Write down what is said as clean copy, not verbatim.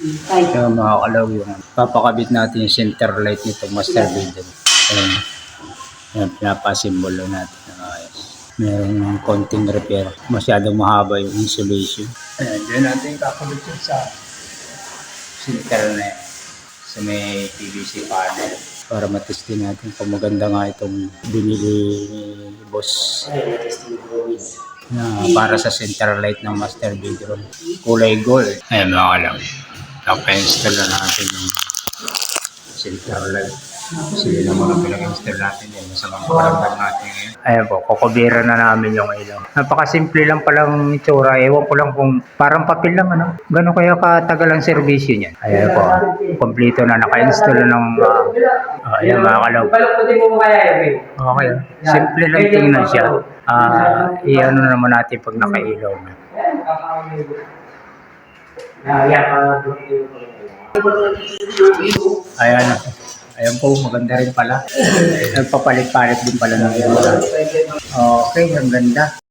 Kaya mga kalaw yung papakabit natin yung center light nito master builder. Ayan. Ayan, pinapasimbolo natin ng ayos. Merong konting repair. Masyadong mahaba yung insulation. Ayan, dyan natin kakabit yun sa center na yan. Sa may PVC panel. Para matestin natin kung maganda nga itong binili ni boss. Na para sa center light ng master bedroom. Kulay gold. Ayan mga kalaw. Naka-install na natin yung center light. Kasi yun ang mga pinag-install natin yan. Masamang paramdam natin ngayon. Ayan po, kukubira na namin yung ilaw. Napakasimple lang palang itsura. Ewan ko lang kung parang papel lang ano. Gano'n kaya katagal ang servisyo niyan. Ayan po, kompleto na. Naka-install na ng ayan mga kalaw. Okay, simple lang tingnan siya. I-ano naman natin pag nakailaw na. Ayan. Ayan po, maganda rin pala. Nagpapalit-palit din pala ng ilaw. Okay, ang ganda.